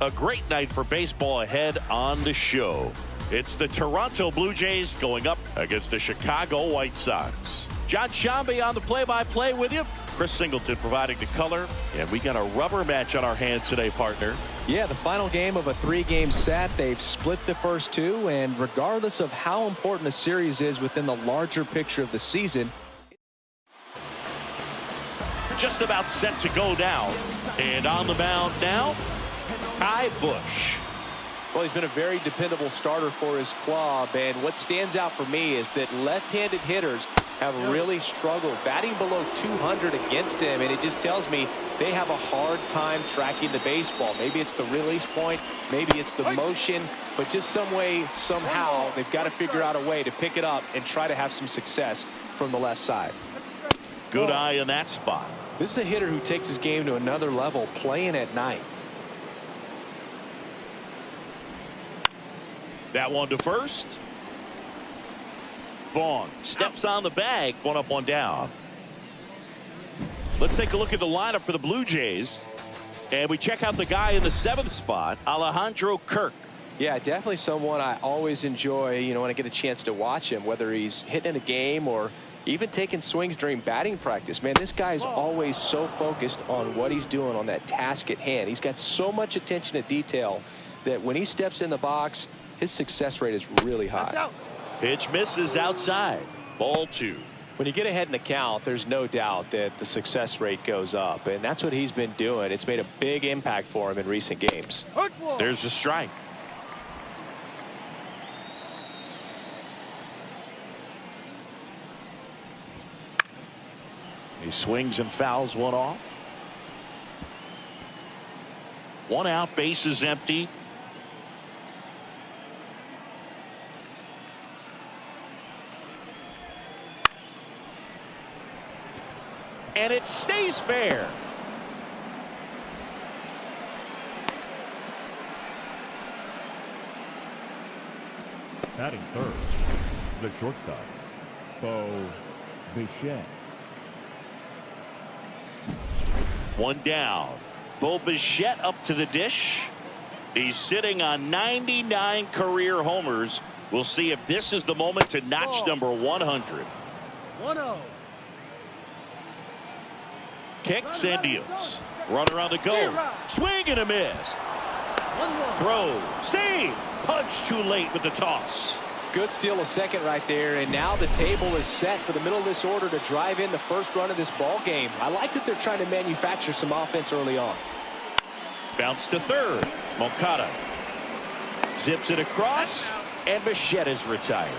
A great night for baseball ahead on the show. It's the Toronto Blue Jays going up against the Chicago White Sox. John Shambi on the play-by-play with you. Chris Singleton providing the color. And we got a rubber match on our hands today, partner. Yeah, the final game of a 3-game set. They've split the first 2, and regardless of how important a series is within the larger picture of the season, just about set to go down. And on the mound now, Kyle Busch. Well, he's been a very dependable starter for his club, and what stands out for me is that left-handed hitters have really struggled batting below 200 against him, and it just tells me they have a hard time tracking the baseball. Maybe it's the release point, maybe it's the motion, but just some way, somehow, they've got to figure out a way to pick it up and try to have some success from the left side. Good eye in that spot. This is a hitter who takes his game to another level playing at night. That one to first. Vaughn steps on the bag. 1 up, 1 down. Let's take a look at the lineup for the Blue Jays. And we check out the guy in the 7th spot, Alejandro Kirk. Yeah, definitely someone I always enjoy, when I get a chance to watch him, whether he's hitting in a game or even taking swings during batting practice. Man, this guy's always so focused on what he's doing on that task at hand. He's got so much attention to detail that when he steps in the box, his success rate is really high. Pitch misses outside. Ball 2. When you get ahead in the count, there's no doubt that the success rate goes up, and that's what he's been doing. It's made a big impact for him in recent games. There's the strike. He swings and fouls one off. 1 out, bases empty. And it stays fair. Batting third, the shortstop, Bichette. 1 down. Bichette up to the dish. He's sitting on 99 career homers. We'll see if this is the moment to notch number 100. 1-0. Kicks and deals. Runner on the go. Swing and a miss. Throw. Save. Punch too late with the toss. Good steal of second right there, and now the table is set for the middle of this order to drive in the first run of this ball game. I like that they're trying to manufacture some offense early on. Bounce to third. Moncada zips it across, and Bichette is retired.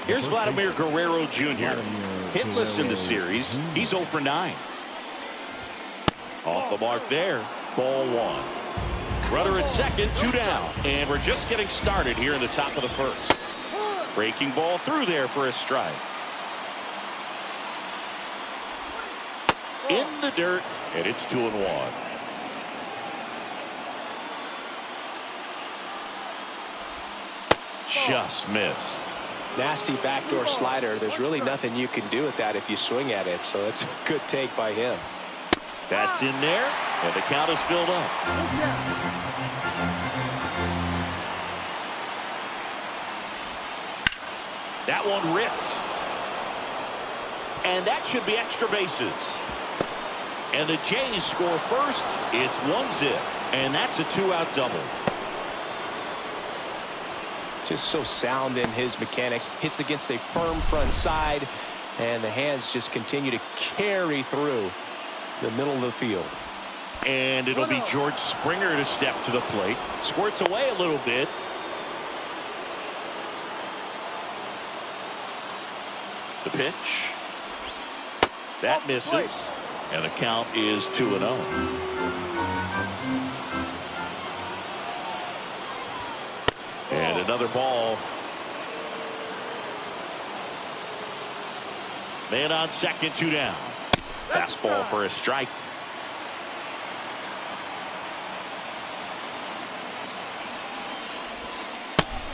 Here's Vladimir Guerrero Jr. Hitless in the series. He's 0 for 9. Off the mark there. Ball 1. Runner at second, 2 down. And we're just getting started here in the top of the first. Breaking ball through there for a strike. In the dirt, and it's 2-1. Just missed. Nasty backdoor slider. There's really nothing you can do with that if you swing at it, so it's a good take by him. That's in there, and the count is filled up. That one ripped. And that should be extra bases. And the Jays score first. It's 1-0, and that's a 2-out double. Just so sound in his mechanics. Hits against a firm front side, and the hands just continue to carry through the middle of the field. And it'll be George Springer to step to the plate. Squirts away a little bit. The pitch. That misses. And the count is 2-0. And another ball. Man on second, 2 down. Fastball for a strike.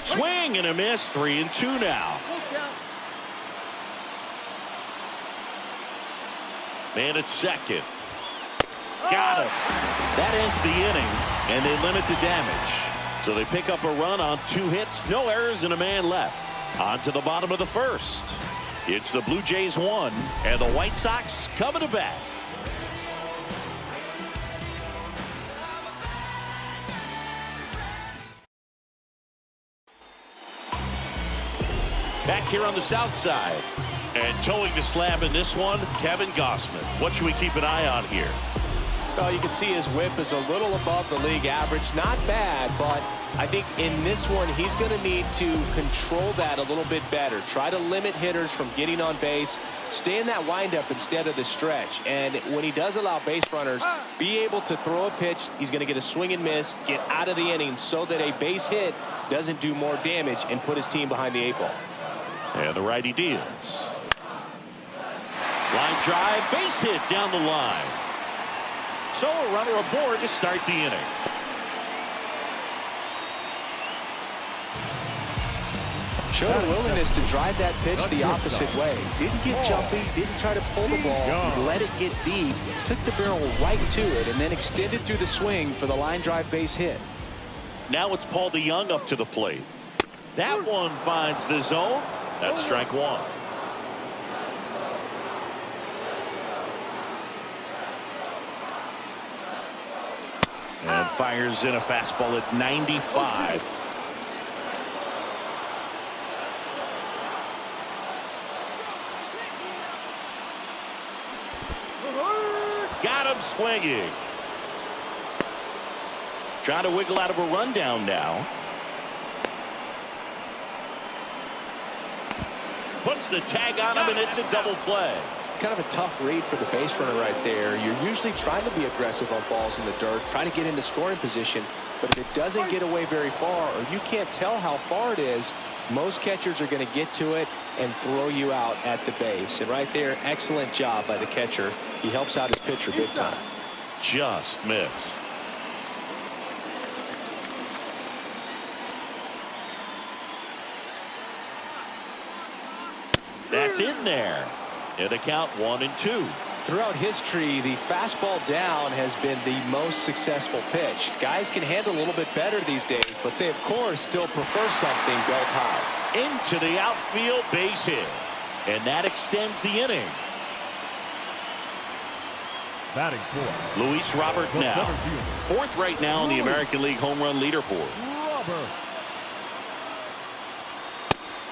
Swing and a miss. 3-2 now. Man at second. Got him. That ends the inning, and they limit the damage. So they pick up a run on 2 hits, no errors, and a man left. On to the bottom of the first. It's the Blue Jays 1, and the White Sox coming to bat. Back here on the south side. And towing the slab in this one, Kevin Gausman. What should we keep an eye on here? Well, you can see his whip is a little above the league average. Not bad, but I think in this one, he's going to need to control that a little bit better. Try to limit hitters from getting on base. Stay in that windup instead of the stretch. And when he does allow base runners, be able to throw a pitch. He's going to get a swing and miss, get out of the inning so that a base hit doesn't do more damage and put his team behind the 8 ball. And the righty deals. Line drive, base hit down the line. So a runner aboard to start the inning. Showed a willingness to drive that pitch the opposite way. Didn't get jumpy, didn't try to pull the ball, let it get deep, took the barrel right to it, and then extended through the swing for the line drive base hit. Now it's Paul DeYoung up to the plate. That one finds the zone. That's strike 1. And fires in a fastball at 95. Got him swinging. Trying to wiggle out of a rundown now. Puts the tag on him, and it's a double play. Kind of a tough read for the base runner right there. You're usually trying to be aggressive on balls in the dirt, trying to get into scoring position. But if it doesn't get away very far, or you can't tell how far it is, most catchers are going to get to it and throw you out at the base. And right there, excellent job by the catcher. He helps out his pitcher big time. Just missed. That's in there. And a count 1-2. Throughout history, the fastball down has been the most successful pitch. Guys can handle a little bit better these days, but they, of course, still prefer something belt high. Into the outfield, base hit. And that extends the inning. Batting 4. Luis Robert now. 4th right now in the American League home run leaderboard. Robert.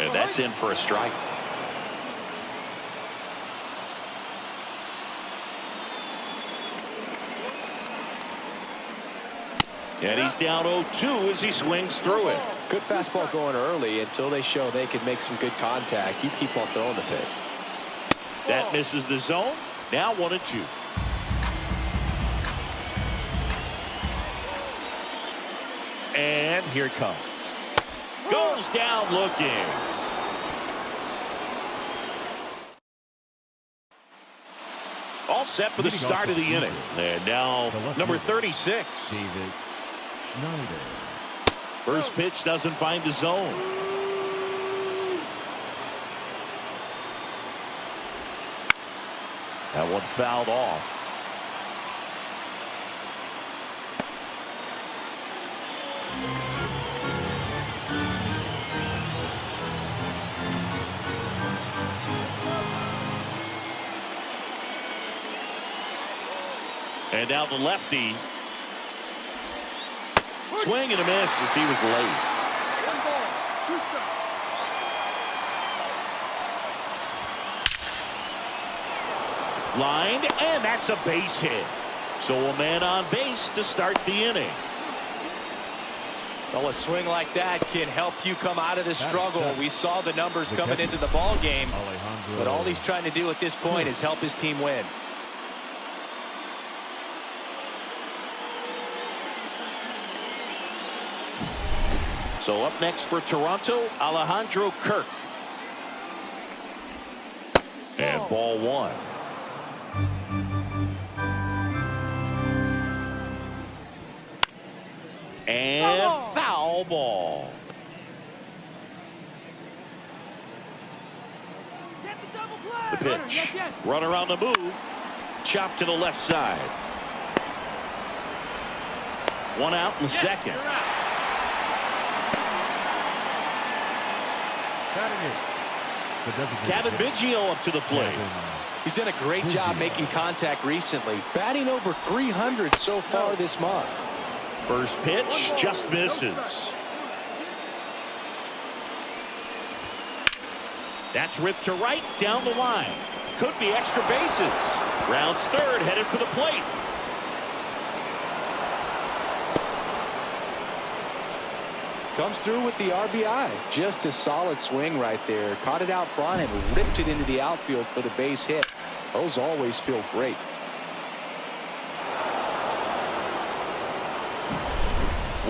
And that's in for a strike. And he's down 0-2 as he swings through it. Good fastball going early until they show they can make some good contact. You keep on throwing the pitch. That misses the zone. Now 1-2. And here it comes. Goes down looking. All set for the start of the inning. And now number 36. First pitch doesn't find the zone. That one fouled off. And now the lefty. Swing and a miss as he was late. Lined, and that's a base hit. So a man on base to start the inning. Well, a swing like that can help you come out of the struggle. We saw the numbers coming into the ball game, but all he's trying to do at this point is help his team win. So up next for Toronto, Alejandro Kirk. And ball 1. And foul ball. The pitch. Run around the move. Chop to the left side. One out in the second. Kevin Biggio up to the plate. He's done a great job making contact recently, batting over 300 so far this month. First pitch just misses. That's ripped to right down the line. Could be extra bases. Rounds third, headed for the plate. Comes through with the RBI. Just a solid swing right there. Caught it out front and ripped it into the outfield for the base hit. Those always feel great.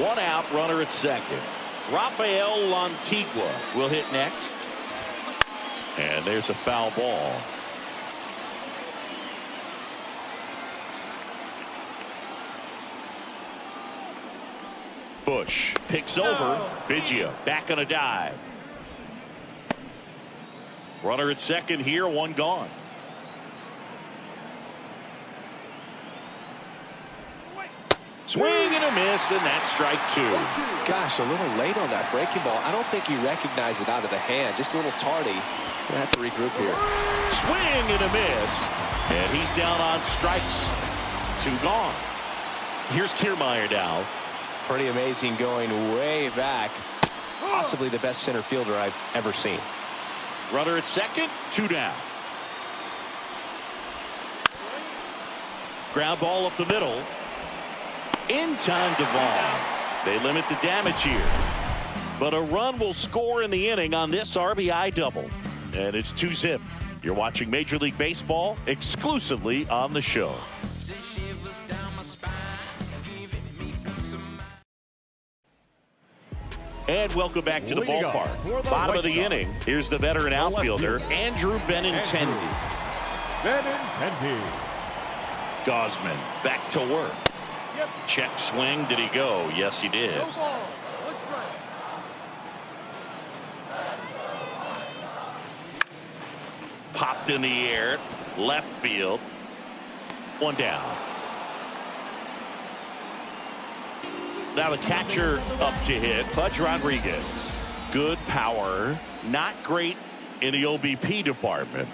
One out, runner at second. Rafael Lantigua will hit next. And there's a foul ball. Bush picks over. Biggio back on a dive. Runner at second here, one gone. Swing and a miss, and that's strike two. Gosh, a little late on that breaking ball. I don't think he recognized it out of the hand. Just a little tardy. Gonna have to regroup here. Swing and a miss, and he's down on strikes. Two gone. Here's Kiermaier now. Pretty amazing, going way back. Possibly the best center fielder I've ever seen. Runner at second, two down. Ground ball up the middle. In time to Vaughn. They limit the damage here. But a run will score in the inning on this RBI double. And it's 2-zip. You're watching Major League Baseball exclusively on the show. And welcome back to the ballpark. Bottom of the inning. Here's the veteran outfielder, Andrew Benintendi. Gosman back to work. Check swing. Did he go? Yes, he did. Popped in the air. Left field. One down. Now the catcher up to hit, Pudge Rodriguez. Good power. Not great in the OBP department.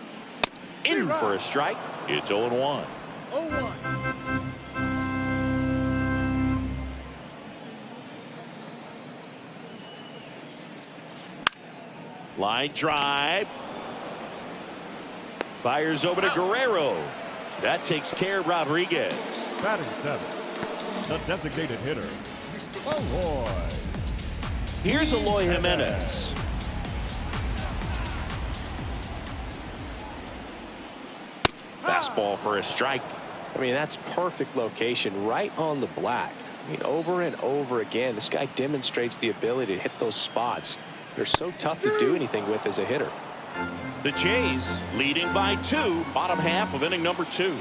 In for a strike. It's 0-1. 0-1. Line drive. Fires over to Guerrero. That takes care of Rodriguez. Batting seventh, the designated hitter, Eloy. Here's Eloy Jimenez. Fastball for a strike. I mean, that's perfect location, right on the black. I mean, over and over again, this guy demonstrates the ability to hit those spots. They're so tough to do anything with as a hitter. The Jays leading by 2, bottom half of inning number 2.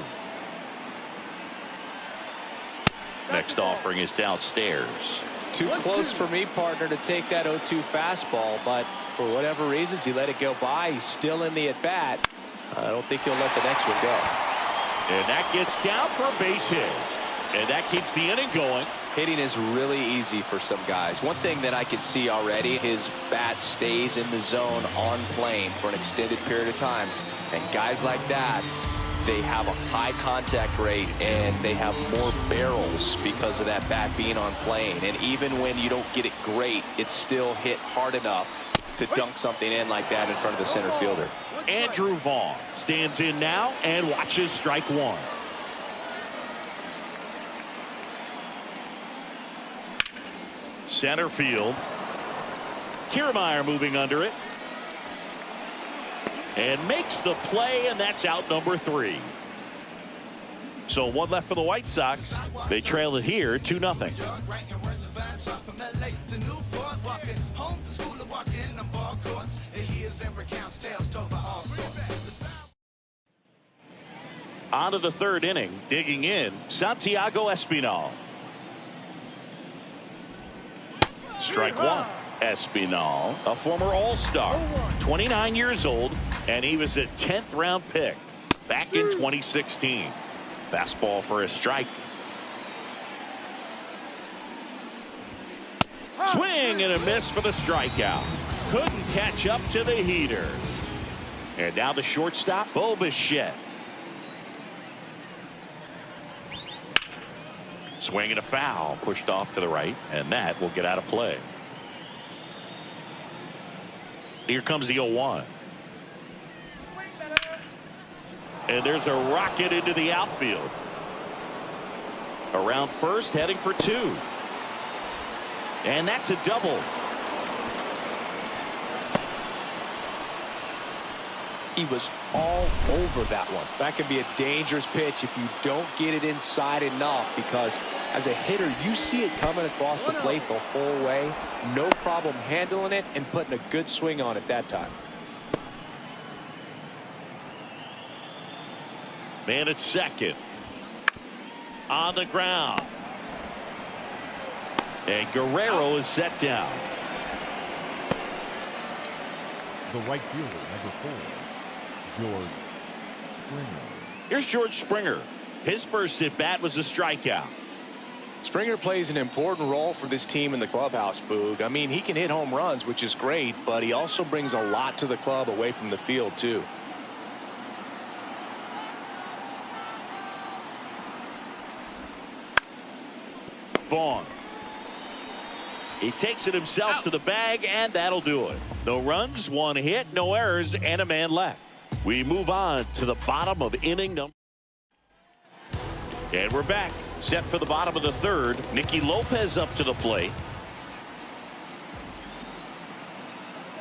Next offering is downstairs. Too close for me, partner, to take that 0-2 fastball, but for whatever reasons, he let it go by. He's still in the at-bat. I don't think he'll let the next one go. And that gets down for a base hit. And that keeps the inning going. Hitting is really easy for some guys. One thing that I can see already, his bat stays in the zone on plane for an extended period of time. And guys like that, they have a high contact rate and they have more barrels because of that bat being on plane. And even when you don't get it great, it's still hit hard enough to dunk something in like that in front of the center fielder. Andrew Vaughn stands in now and watches strike one. Center field. Kiermaier moving under it. And makes the play, and that's out number 3. So one left for the White Sox. They trail it here 2-0. On to the third inning. Digging in, Santiago Espinal. Strike one. Espinal, a former All-Star, 29 years old, and he was a 10th round pick back in 2016. Fastball for a strike. Swing and a miss for the strikeout. Couldn't catch up to the heater. And now the shortstop, Bluejays. Swing and a foul, pushed off to the right, and that will get out of play. Here comes the 0-1. And there's a rocket into the outfield. Around first, heading for 2. And that's a double. He was all over that one. That can be a dangerous pitch if you don't get it inside enough, because as a hitter, you see it coming across the plate the whole way. No problem handling it and putting a good swing on it that time. Man at second. On the ground. And Guerrero is set down. The right fielder, number 4, George Springer. Here's George Springer. His first at bat was a strikeout. Springer plays an important role for this team in the clubhouse, Boog. I mean, he can hit home runs, which is great, but he also brings a lot to the club away from the field, too. Vaughn. He takes it himself to the bag, and that'll do it. No runs, 1 hit, no errors, and a man left. We move on to the bottom of inning number. And we're back. Set for the bottom of the 3rd. Nicky Lopez up to the plate.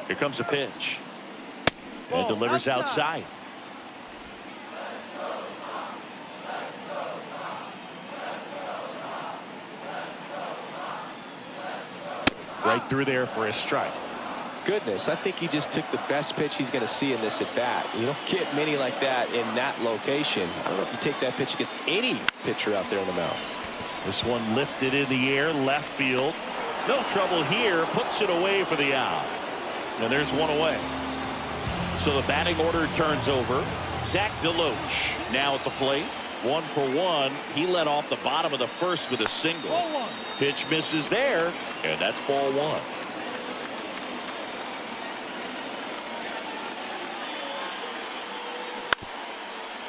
Here comes the pitch. And delivers outside. Right through there for a strike. Goodness, I think he just took the best pitch he's going to see in this at bat. You don't get many like that in that location. I don't know if you take that pitch against any pitcher out there on the mound. This one lifted in the air, left field. No trouble here, puts it away for the out. And there's one away. So the batting order turns over. Zach DeLoach now at the plate. 1 for 1. He led off the bottom of the 1st with a single. Pitch misses there, and that's ball 1.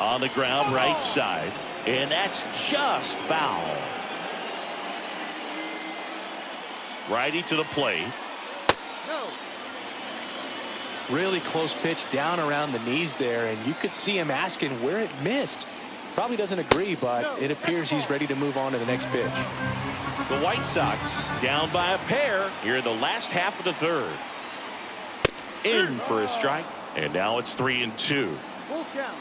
On the ground, right side, and that's just foul. Righty to the plate. Really close pitch down around the knees there, and you could see him asking where it missed. Probably doesn't agree, but it appears he's ready to move on to the next pitch. The White Sox down by a pair here in the last half of the 3rd. In for a strike, and now it's 3-2. Full count.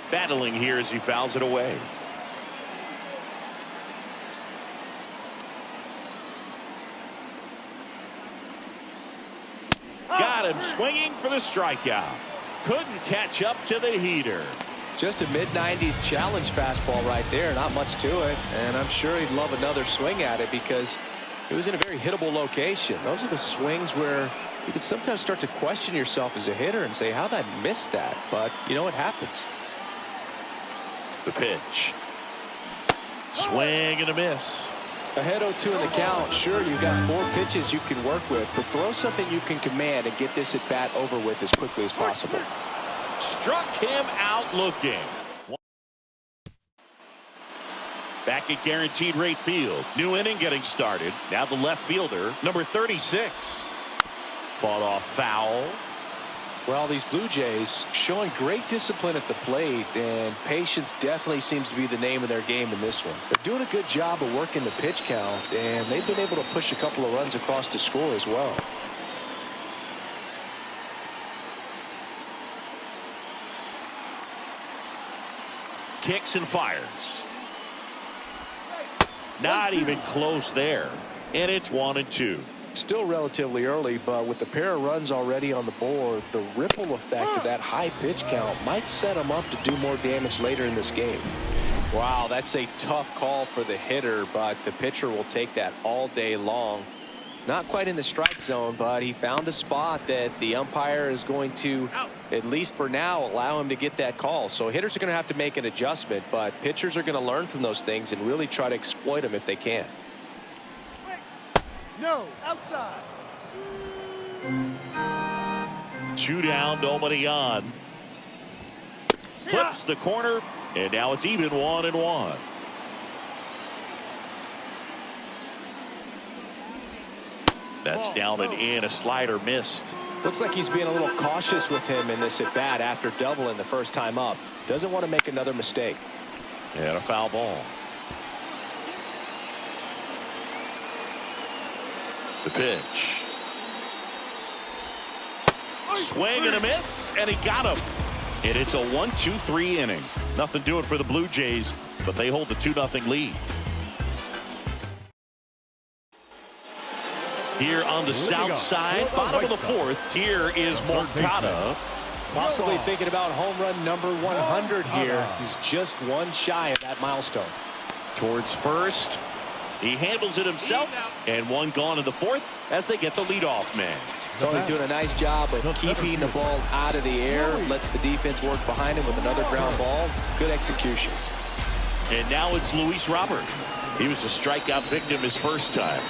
Battling here as he fouls it away. Got him swinging for the strikeout. Couldn't catch up to the heater. Just a mid-90s challenge fastball right there. Not much to it. And I'm sure he'd love another swing at it because it was in a very hittable location. Those are the swings where you can sometimes start to question yourself as a hitter and say, how did I miss that? But, you know, it happens. The pitch. Swing and a miss. Ahead 0-2 in the count. Sure, you've got 4 pitches you can work with, but throw something you can command and get this at bat over with as quickly as possible. Struck him out looking. Back at guaranteed rate field. New inning getting started. Now the left fielder, number 36. Fought off foul. Well, these Blue Jays showing great discipline at the plate, and patience definitely seems to be the name of their game in this one. They're doing a good job of working the pitch count, and they've been able to push a couple of runs across to score as well. Kicks and fires. Not even close there. And it's 1-2. Still relatively early, but with a pair of runs already on the board, the ripple effect of that high pitch count might set them up to do more damage later in this game. Wow, that's a tough call for the hitter, but the pitcher will take that all day long. Not quite in the strike zone, but he found a spot that the umpire is going to at least for now, allow him to get that call. So hitters are going to have to make an adjustment, but pitchers are going to learn from those things and really try to exploit them if they can. No, outside. 2 down, nobody on. Flips the corner, and now it's even 1-1. That's down and in. A slider missed. Looks like he's being a little cautious with him in this at bat after doubling the first time up. Doesn't want to make another mistake. And a foul ball. The pitch. Swing and a miss, and he got him. And it's a 1-2-3 inning. Nothing doing for the Blue Jays, but they hold the 2-0 lead. Here on the south side, bottom of the 4th, here is Moncada. Possibly thinking about home run number 100 here. He's just one shy of that milestone. Towards first. He handles it himself, and one gone in the 4th as they get the leadoff man. Tony's doing a nice job of keeping the ball out of the air, lets the defense work behind him with another ground ball. Good execution. And now it's Luis Robert. He was a strikeout victim his first time.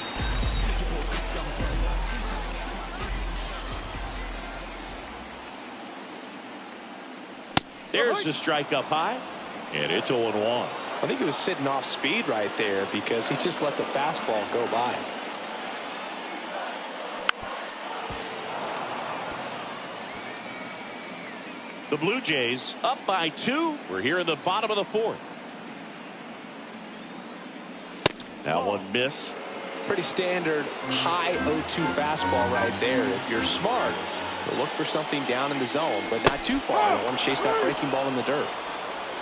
There's the strike up high, and it's 0-1. I think he was sitting off speed right there because he just let the fastball go by. The Blue Jays up by 2. We're here in the bottom of the 4th. That one missed. Pretty standard high 0-2 fastball right there. If you're smart, you'll look for something down in the zone, but not too far. You don't want to chase that breaking ball in the dirt.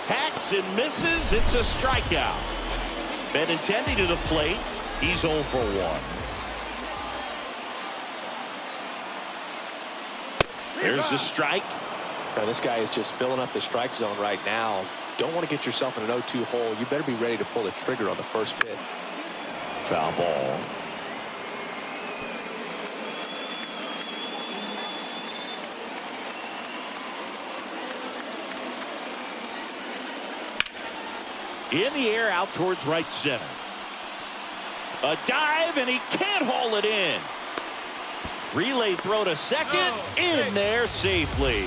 Hacks and misses. It's a strikeout. Benintendi to the plate. He's 0 for 1. There's the strike. Now, this guy is just filling up the strike zone right now. Don't want to get yourself in an 0-2 hole. You better be ready to pull the trigger on the first pitch. Foul ball. In the air out towards right center. A dive, and he can't haul it in. Relay throw to second. In there safely.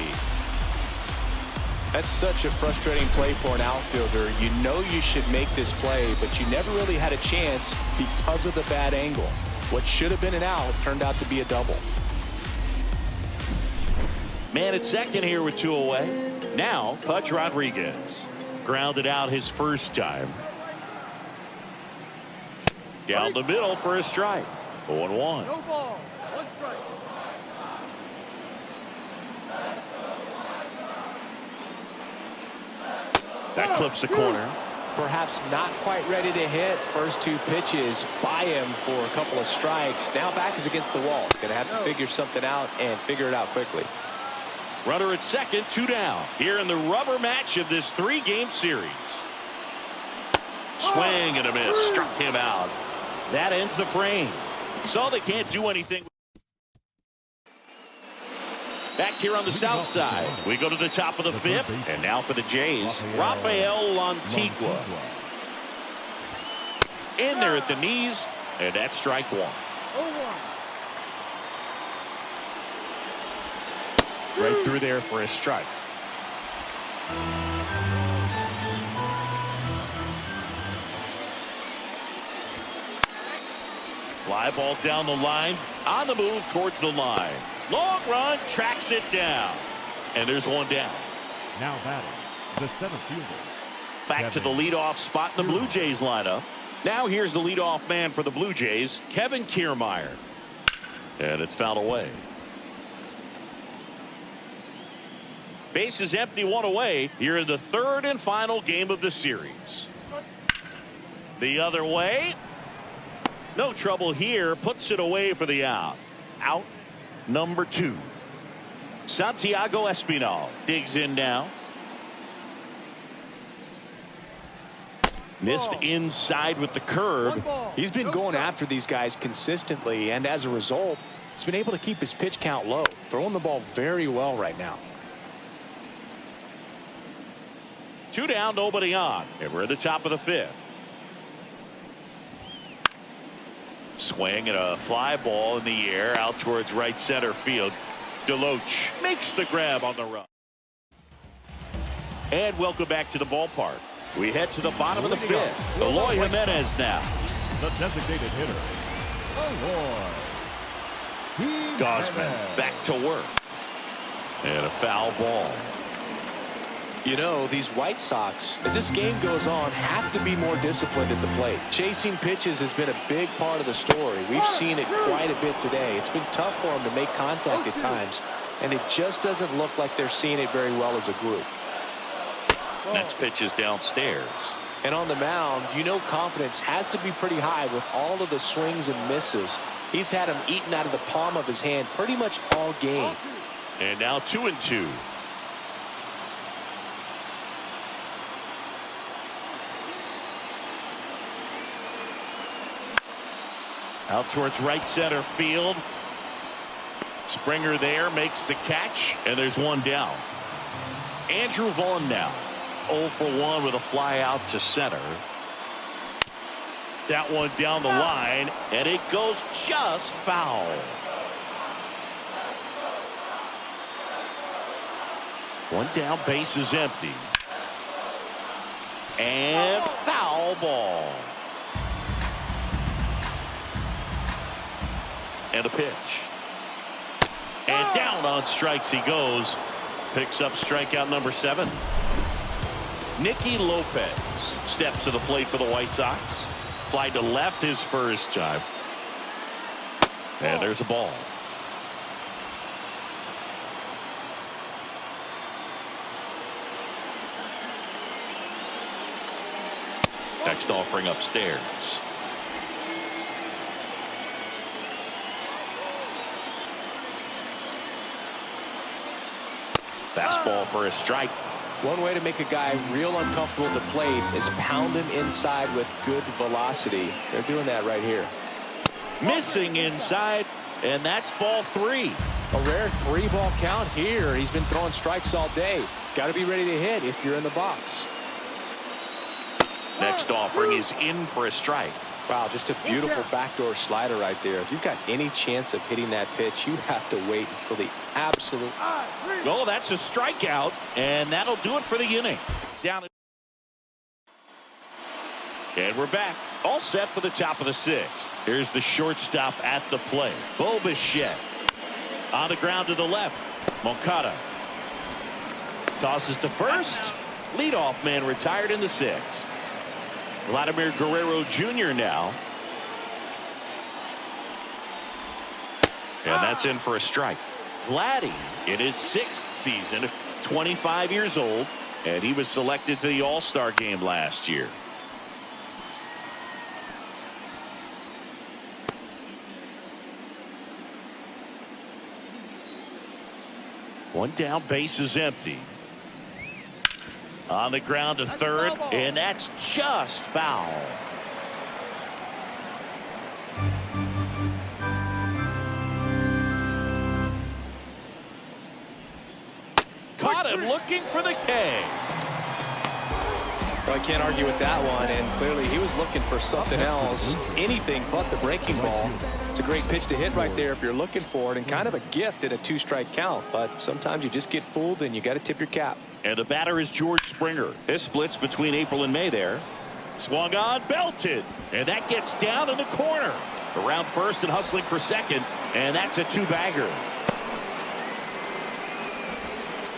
That's such a frustrating play for an outfielder. You know you should make this play, but you never really had a chance because of the bad angle. What should have been an out turned out to be a double. Man at second here with 2 away. Now, Pudge Rodriguez. Grounded out his first time. Down the middle for a strike. 0-1. No ball. 1 strike. That clips the corner. Perhaps not quite ready to hit. First 2 pitches by him for a couple of strikes. Now back is against the wall. Going to have to figure something out and figure it out quickly. Runner at second, 2 down. Here in the rubber match of this 3-game series. Swing and a miss. Struck him out. That ends the frame. So they can't do anything. Back here on the south side, we go to the top of the 5th, and now for the Jays, Rafael Lantigua. In there at the knees, and that's strike 1. 0-1. Right through there for a strike. Fly ball down the line, on the move towards the line. Long run, tracks it down. And there's 1 down. Now batting, the 7th fielder. Back to the leadoff spot in the Blue Jays lineup. Now here's the leadoff man for the Blue Jays, Kevin Kiermaier. And it's fouled away. Base is empty, 1 away. Here in the 3rd and final game of the series. The other way. No trouble here. Puts it away for the out. Out number 2. Santiago Espinal digs in now. Missed inside with the curve. He's been going after these guys consistently, and as a result, he's been able to keep his pitch count low. Throwing the ball very well right now. Two down, nobody on, and we're at the top of the fifth. Swing and a fly ball in the air out towards right center field. Deloach makes the grab on the run. And welcome back to the ballpark. We head to the bottom of the fifth. Eloy Jimenez now. The designated hitter, Eloy Gosman back to work. And a foul ball. You know, these White Sox, as this game goes on, have to be more disciplined at the plate. Chasing pitches has been a big part of the story. We've seen it quite a bit today. It's been tough for them to make contact at times, and it just doesn't look like they're seeing it very well as a group. Next pitch is downstairs. And on the mound, you know confidence has to be pretty high with all of the swings and misses. He's had them eaten out of the palm of his hand pretty much all game. And now 2-2. Out towards right center field. Springer there makes the catch, and there's one down. Andrew Vaughn now 0 for 1 with a fly out to center. That one down the line, and it goes just foul. One down, base is empty. And foul ball. And a pitch. And down on strikes he goes. Picks up strikeout number 7. Nicky Lopez steps to the plate for the White Sox. Fly to left his first time. And there's a ball. Next offering upstairs. Fastball for a strike. One way to make a guy real uncomfortable at the plate is pound him inside with good velocity. They're doing that right here. Missing inside, and that's ball 3. A rare 3-ball count here. He's been throwing strikes all day. Got to be ready to hit if you're in the box. Next offering is in for a strike. Wow, just a beautiful backdoor slider right there. If you've got any chance of hitting that pitch, you have to wait until the absolute. Oh, that's a strikeout, and that'll do it for the inning. Down. And we're back. All set for the top of the 6th. Here's the shortstop at the plate. Bluejays on the ground to the left. Moncada tosses to first. Leadoff man retired in the 6th. Vladimir Guerrero Jr. now. And that's in for a strike. Vladdy in his 6th season, 25 years old, and he was selected to the All-Star game last year. One down, base is empty. On the ground to third, and that's just foul. Caught him looking for the K. Well, I can't argue with that one, and clearly he was looking for something else, anything but the breaking ball. It's a great pitch to hit right there if you're looking for it, and kind of a gift at a 2-strike count, but sometimes you just get fooled and you got to tip your cap. And the batter is George Springer. This splits between April and May there. Swung on, belted, and that gets down in the corner. Around first and hustling for second, and that's a 2-bagger.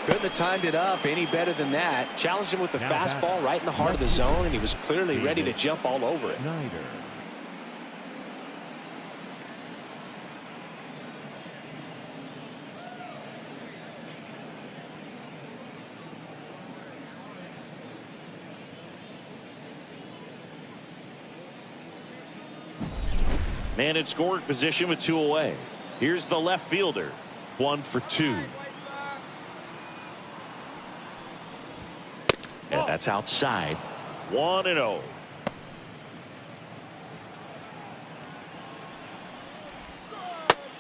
Couldn't have timed it up any better than that. Challenged him with the fastball right in the heart of the zone, and he was clearly ready to jump all over it. Man in scoring position with 2 away. Here's the left fielder. 1 for 2. And that's outside. 1-0.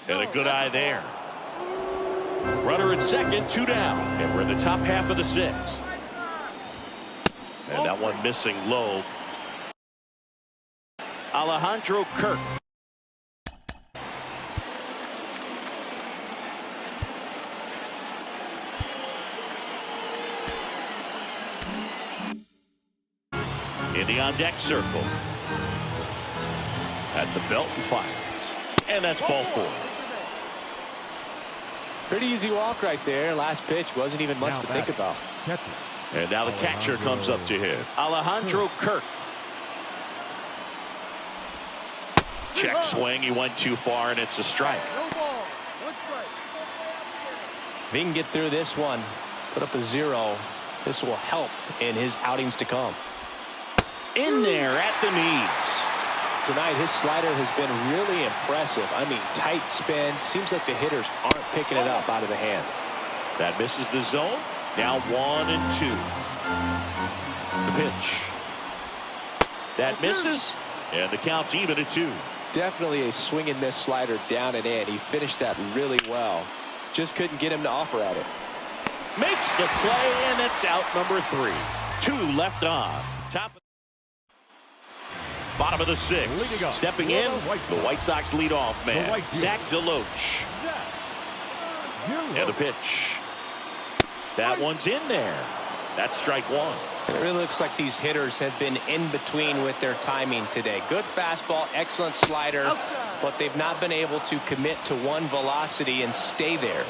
And a good eye there. Runner at second, 2 down. And we're in the top half of the 6th. And that one missing low. Alejandro Kirk. In the on-deck circle. At the belt and fires. And that's ball 4. Pretty easy walk right there. Last pitch wasn't even much to think about. And now the catcher comes up to hit. Alejandro Kirk. Check swing. He went too far, and it's a strike. If he can get through this one, put up a 0, this will help in his outings to come. In there at the knees. Tonight, his slider has been really impressive. I mean, tight spin. Seems like the hitters aren't picking it up out of the hand. That misses the zone. Now 1 and 2. The pitch. That misses. And the count's even at 2. Definitely a swing and miss slider down and in. He finished that really well. Just couldn't get him to offer at it. Makes the play, and it's out number 3. 2 left on. Top. Bottom of the 6th. Stepping in, the White Sox leadoff man, Zach DeLoach. And the pitch. That one's in there. That's strike 1. It really looks like these hitters have been in between with their timing today. Good fastball, excellent slider, but they've not been able to commit to one velocity and stay there.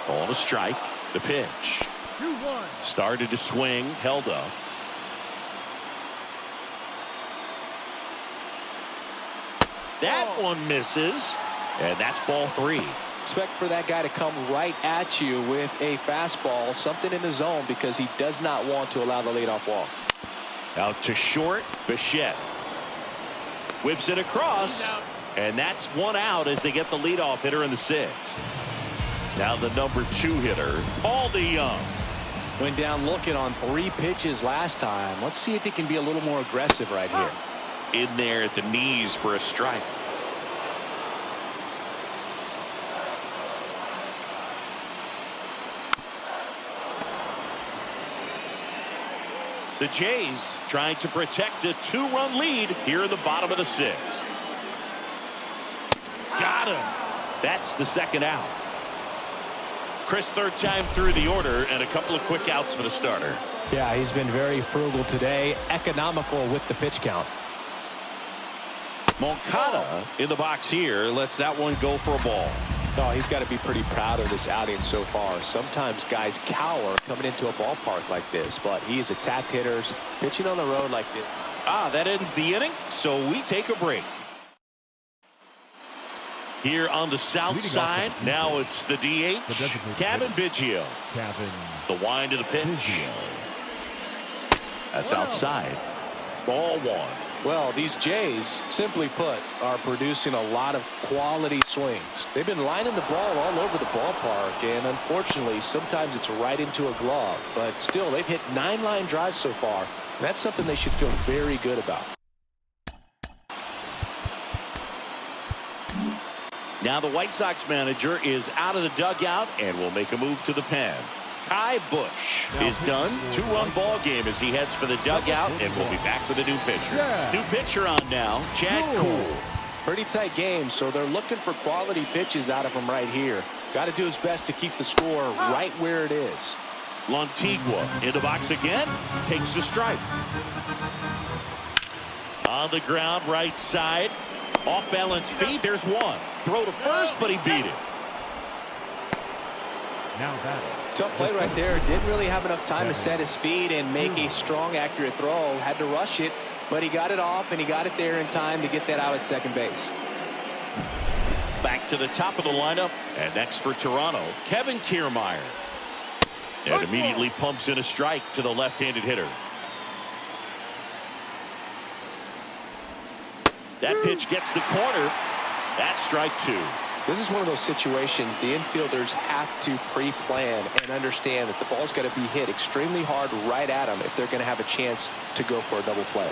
On a strike, the pitch. 2-1. Started to swing, held up. That one misses, and that's ball 3. Expect for that guy to come right at you with a fastball, something in the zone, because he does not want to allow the leadoff walk. Out to short, Bichette. Whips it across, and that's 1 out as they get the leadoff hitter in the 6th. Now the number 2 hitter, Paul DeYoung. Went down looking on 3 pitches last time. Let's see if he can be a little more aggressive right here. In there at the knees for a strike. The Jays trying to protect a 2-run lead here in the bottom of the 6th. Got him. That's the 2nd out. Chris, 3rd time through the order, and a couple of quick outs for the starter. Yeah, he's been very frugal today, economical with the pitch count. Moncada in the box here lets that one go for a ball. Oh, he's got to be pretty proud of this outing so far. Sometimes guys cower coming into a ballpark like this, but he's attacked hitters, pitching on the road like this. That ends the inning, so we take a break. Here on the south side, now it's the DH, Kevin Biggio. The wind of the pitch. That's outside. Ball 1. Well, these Jays, simply put, are producing a lot of quality swings. They've been lining the ball all over the ballpark, and unfortunately, sometimes it's right into a glove. But still, they've hit 9 line drives so far. And that's something they should feel very good about. Now the White Sox manager is out of the dugout and will make a move to the pen. Kai Busch is done. 2-run ball game as he heads for the dugout, and we'll be back with a new pitcher. New pitcher on now, Chad Kuhl. Pretty tight game, so they're looking for quality pitches out of him right here. Got to do his best to keep the score right where it is. Lantigua in the box again, takes the strike. On the ground, right side. Off balance feet, there's one. Throw to first, but he beat it. Now batting. Tough play right there. Didn't really have enough time to set his feet and make a strong, accurate throw. Had to rush it, but he got it off, and he got it there in time to get that out at second base. Back to the top of the lineup, and next for Toronto, Kevin Kiermaier. And immediately pumps in a strike to the left-handed hitter. That pitch gets the corner. That's strike 2. This is one of those situations the infielders have to pre-plan and understand that the ball's got to be hit extremely hard right at them if they're going to have a chance to go for a double play.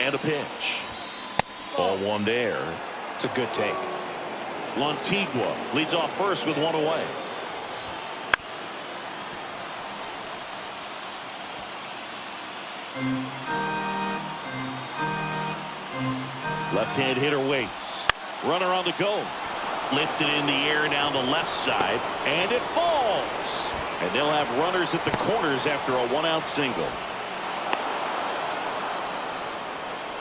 And a pitch. Ball 1 there. It's a good take. Lantigua leads off first with 1 away. Left-hand hitter waits. Runner on the go. Lifted in the air down the left side, and it falls. And they'll have runners at the corners after a one-out single.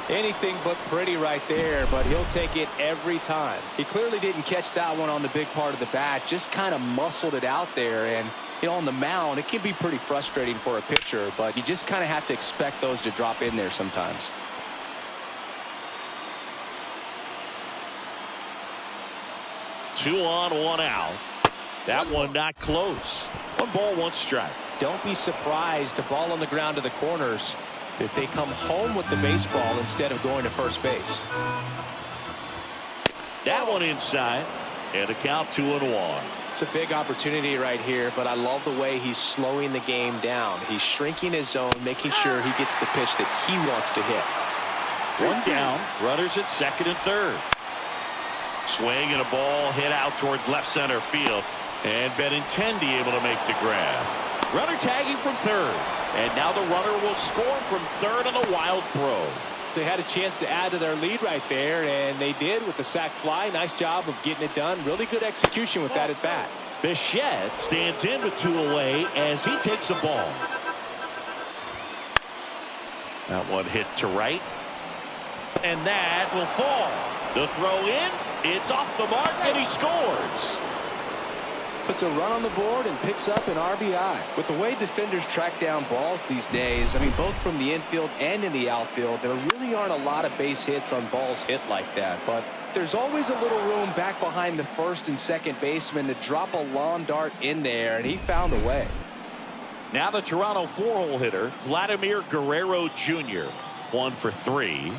Anything but pretty right there, but he'll take it every time. He clearly didn't catch that one on the big part of the bat, just kind of muscled it out there. And you know, on the mound, it can be pretty frustrating for a pitcher, but you just kind of have to expect those to drop in there sometimes. Two on, one out. That one not close. 1 ball, 1 strike. Don't be surprised to ball on the ground to the corners that they come home with the baseball instead of going to first base. That one inside, and the count 2-1. It's a big opportunity right here, but I love the way he's slowing the game down. He's shrinking his zone, making sure he gets the pitch that he wants to hit. 1 down, runners at second and third. Swing and a ball hit out towards left center field, and Benintendi able to make the grab. Runner tagging from third, and now the runner will score from third on a wild throw. They had a chance to add to their lead right there, and they did with the sac fly. Nice job of getting it done. Really good execution with that at bat. Bichette stands in with 2 away as he takes a ball. That one hit to right, and that will fall. The throw in, it's off the mark, and he scores. Puts a run on the board and picks up an RBI. With the way defenders track down balls these days, I mean, both from the infield and in the outfield, there really aren't a lot of base hits on balls hit like that. But there's always a little room back behind the first and second baseman to drop a lawn dart in there, and he found a way. Now the Toronto 4-hole hitter, Vladimir Guerrero Jr., 1 for 3.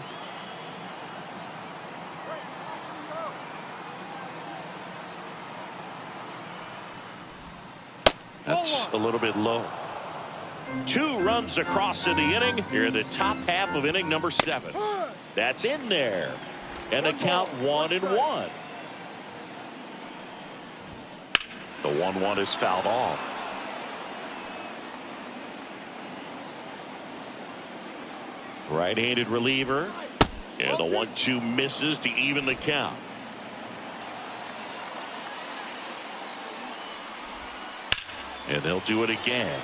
That's a little bit low. 2 runs across in the inning. Here in the top half of inning number 7. That's in there. And the count 1-1. The 1-1 is fouled off. Right-handed reliever. And the 1-2 misses to even the count. And they'll do it again.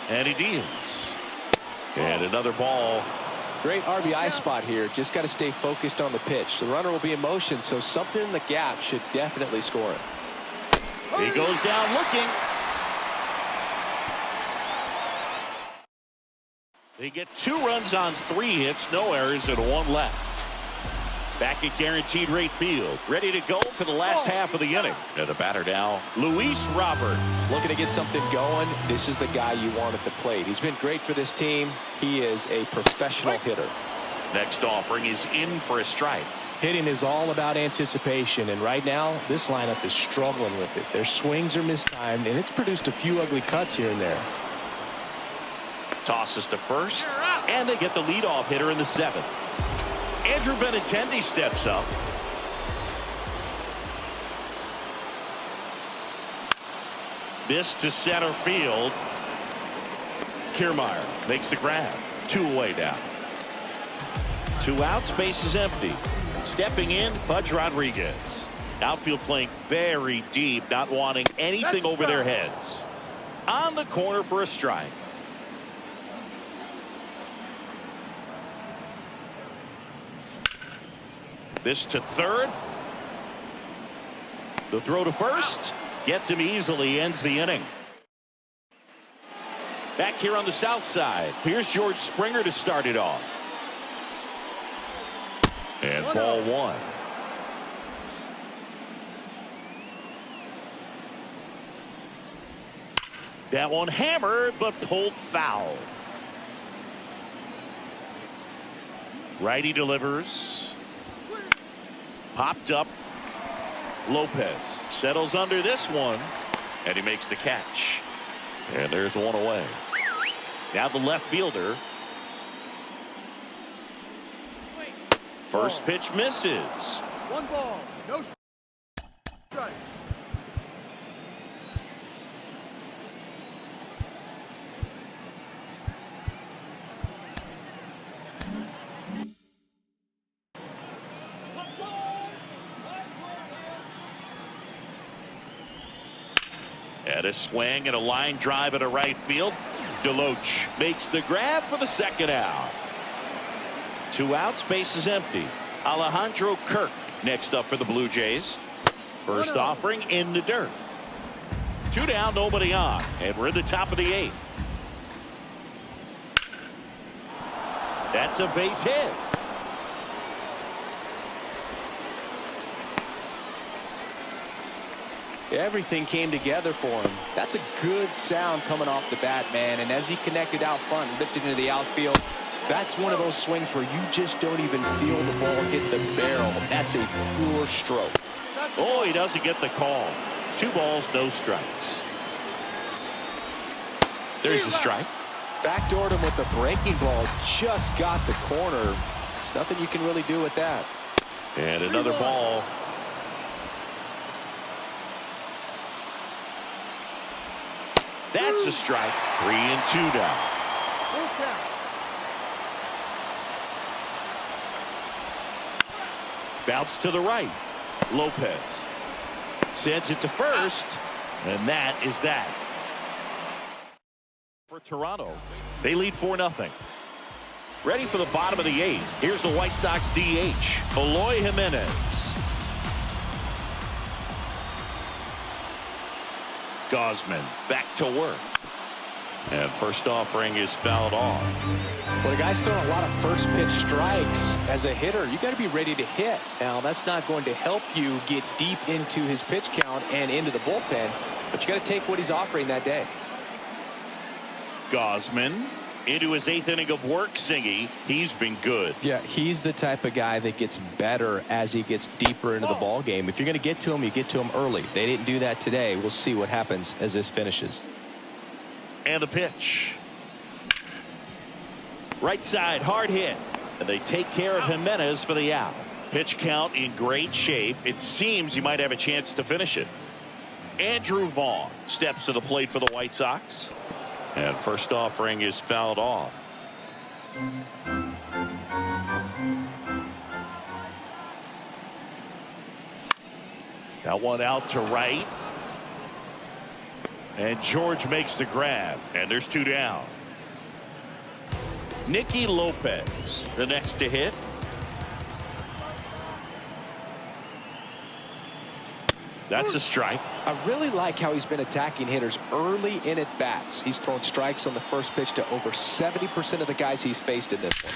And he deals. And another ball. Great RBI spot here. Just got to stay focused on the pitch. The runner will be in motion, so something in the gap should definitely score it. He goes down looking. They get 2 runs on 3 hits, no errors, and 1 left. Back at guaranteed rate field, ready to go for the last half of the inning. And the batter now, Luis Robert. Looking to get something going. This is the guy you want at the plate. He's been great for this team. He is a professional hitter. Next offering is in for a strike. Hitting is all about anticipation, and right now this lineup is struggling with it. Their swings are mistimed, and it's produced a few ugly cuts here and there. Tosses to first, and they get the leadoff hitter in the 7th. Andrew Benintendi steps up. This to center field. Kiermaier makes the grab. 2 away now. 2 outs, base is empty. Stepping in, Pudge Rodriguez. Outfield playing very deep, not wanting anything over their heads. On the corner for a strike. This to third. The throw to first. Gets him easily, ends the inning. Back here on the south side. Here's George Springer to start it off. And ball 1. That one hammered, but pulled foul. Righty delivers. Popped up. Lopez settles under this one, and he makes the catch. And there's 1 away. Now the left fielder. First pitch misses. 1 ball, no strike. And a swing and a line drive into right field. Deloach makes the grab for the second out. 2 outs, base is empty. Alejandro Kirk next up for the Blue Jays. First offering in the dirt. 2 down, nobody on, and we're in the top of the 8th. That's a base hit. Everything came together for him. That's a good sound coming off the bat, man. And as he connected out front and lifted into the outfield, that's one of those swings where you just don't even feel the ball hit the barrel. That's a pure stroke. Oh, he doesn't get the call. 2 balls, no strikes. There's a strike. Backdoored him with the breaking ball. Just got the corner. There's nothing you can really do with that. And another ball. That's a strike. 3-2 down. Bounce to the right. Lopez sends it to first, and that is that. For Toronto, they lead 4-0. Ready for the bottom of the 8th. Here's the White Sox DH, Eloy Jimenez. Gosman back to work. And first offering is fouled off. Well, the guy's throwing a lot of first pitch strikes. As a hitter, you got to be ready to hit. Now, that's not going to help you get deep into his pitch count and into the bullpen, but you got to take what he's offering that day. Gosman into his 8th inning of work. Singy, he's been good. Yeah, he's the type of guy that gets better as he gets deeper into the ball game. If you're going to get to him, you get to him early. They didn't do that today. We'll see what happens as this finishes. And the pitch. Right side, hard hit. And they take care of Jimenez for the out. Pitch count in great shape. It seems you might have a chance to finish it. Andrew Vaughn steps to the plate for the White Sox. And first offering is fouled off. That one out to right. And George makes the grab. And there's 2 down. Nicky Lopez, the next to hit. That's a strike. I really like how he's been attacking hitters early in at bats. He's thrown strikes on the first pitch to over 70% of the guys he's faced in this one.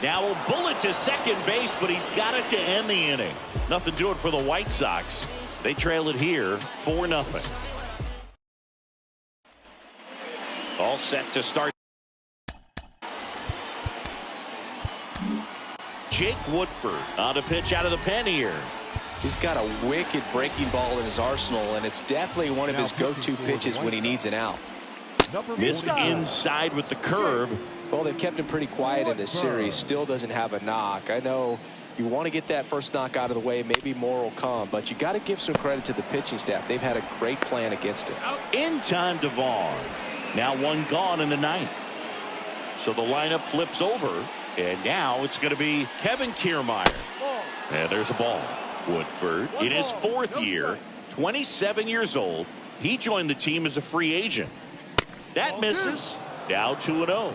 Now a bullet to second base, but he's got it to end the inning. Nothing doing for the White Sox. They trail it here 4-0. All set to start. Jake Woodford on a pitch out of the pen here. He's got a wicked breaking ball in his arsenal, and it's definitely one of his go-to pitches when he needs an out. Missed inside with the curve. Well, they've kept him pretty quiet in this series. Still doesn't have a knock. I know you want to get that first knock out of the way. Maybe more will come, but you got to give some credit to the pitching staff. They've had a great plan against it. In time to Vaughn. Now 1 gone in the 9th. So the lineup flips over, and now it's going to be Kevin Kiermaier. And there's a ball. Woodford in his 4th year, 27 years old. He joined the team as a free agent. That misses. Now 2-0.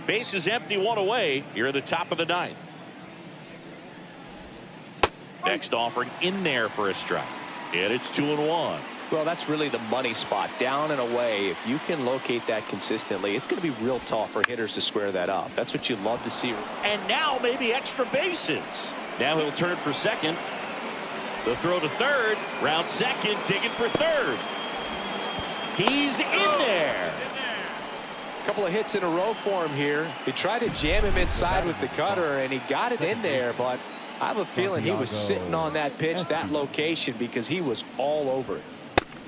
Base is empty, 1 away. Here at the top of the 9th. Next offering in there for a strike. And it's 2-1. Well, that's really the money spot, down and away. If you can locate that consistently, it's going to be real tough for hitters to square that up. That's what you love to see. And now maybe extra bases. Now he'll turn for second. The throw to third. Round second, digging for third. He's in there. A couple of hits in a row for him here. He tried to jam him inside with the cutter, and he got it in there, but I have a feeling he was sitting on that pitch, that location, because he was all over it.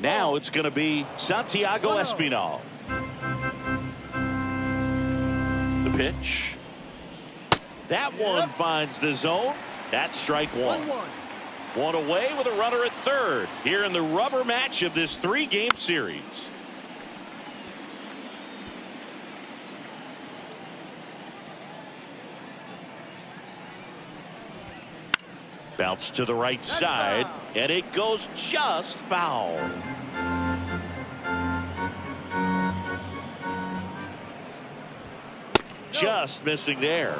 Now it's going to be Santiago Espinal. The pitch. That one finds the zone. That's strike 1. 1 away with a runner at third here in the rubber match of this 3-game series. Bounce to the right side, and it goes just foul. Just missing there.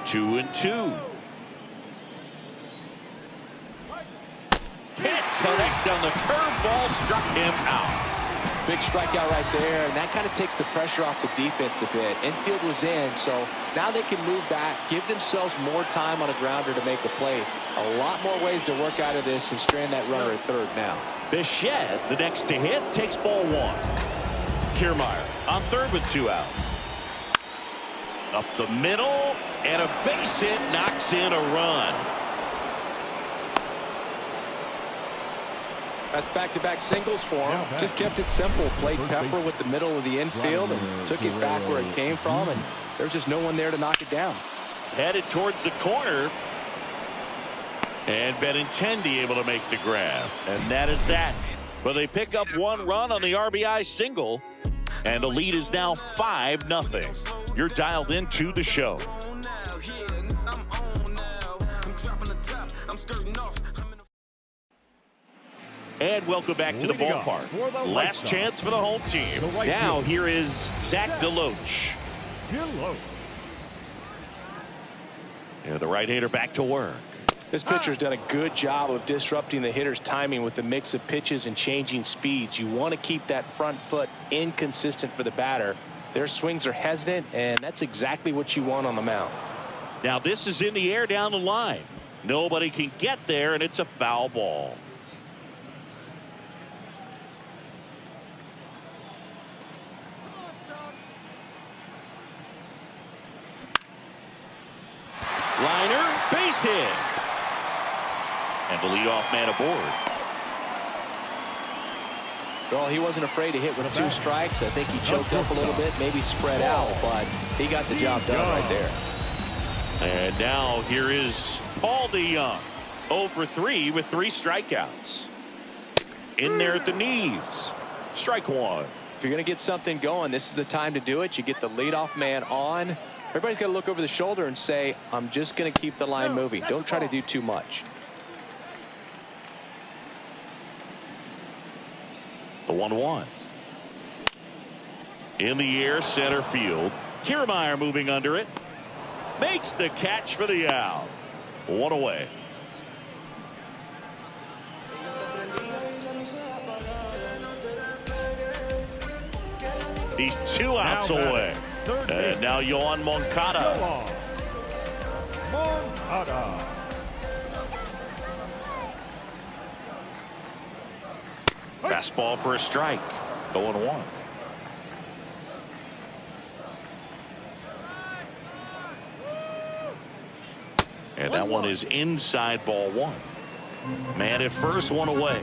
2-2. Can't connect on the curveball, struck him out. Big strikeout right there, and that kind of takes the pressure off the defense a bit. Infield was in, so now they can move back, give themselves more time on a grounder to make a play. A lot more ways to work out of this and strand that runner at third now. Bichette, the next to hit, takes ball one. Kiermaier on third with 2 out. Up the middle, and a base hit knocks in a run. That's back-to-back singles for him. Just kept it simple. Played pepper with the middle of the infield and took it back where it came from, and there's just no one there to knock it down. Headed towards the corner. And Benintendi able to make the grab. And that is that. Well, they pick up 1 run on the RBI single, and the lead is now 5-0. You're dialed into the show. And welcome back to the ballpark. Last chance for the home team. Now here is Zach DeLoach. And the right-hander back to work. This pitcher's done a good job of disrupting the hitter's timing with the mix of pitches and changing speeds. You want to keep that front foot inconsistent for the batter. Their swings are hesitant, and that's exactly what you want on the mound. Now this is in the air down the line. Nobody can get there, and it's a foul ball. Liner, base hit. And the leadoff man aboard. Well, he wasn't afraid to hit with 2 strikes. I think he choked up a little bit, maybe spread out, but he got the job done right there. And now here is Paul DeYoung. 0 for 3 with 3 strikeouts. In there at the knees. Strike 1. If you're going to get something going, this is the time to do it. You get the leadoff man on. Everybody's got to look over the shoulder and say, I'm just going to keep the line moving. Don't try to do too much. The 1-1. In the air, center field. Kiermaier moving under it. Makes the catch for the out. 1 away. He's 2 outs away. And now Yohan Moncada. Fastball for a strike. 0-1. And that one is inside ball 1. Man at first, 1 away.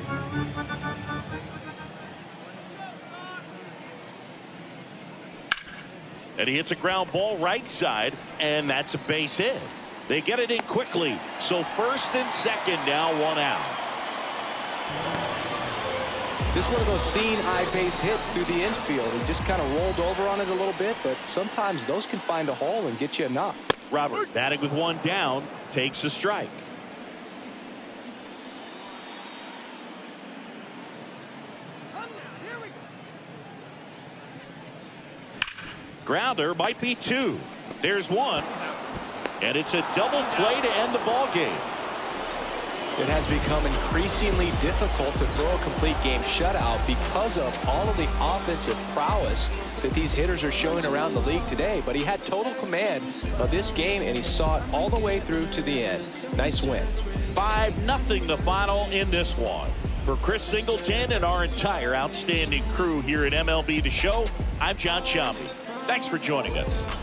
And he hits a ground ball right side, and that's a base hit. They get it in quickly. So first and second now, 1 out. Just one of those seeing eye base hits through the infield. He just kind of rolled over on it a little bit, but sometimes those can find a hole and get you a knock. Robert batting with 1 down, takes a strike. Grounder might be 2. There's 1. And it's a double play to end the ball game. It has become increasingly difficult to throw a complete game shutout because of all of the offensive prowess that these hitters are showing around the league today. But he had total command of this game, and he saw it all the way through to the end. Nice win. 5-0 the final in this one. For Chris Singleton and our entire outstanding crew here at MLB The Show, I'm John Sciambi. Thanks for joining us.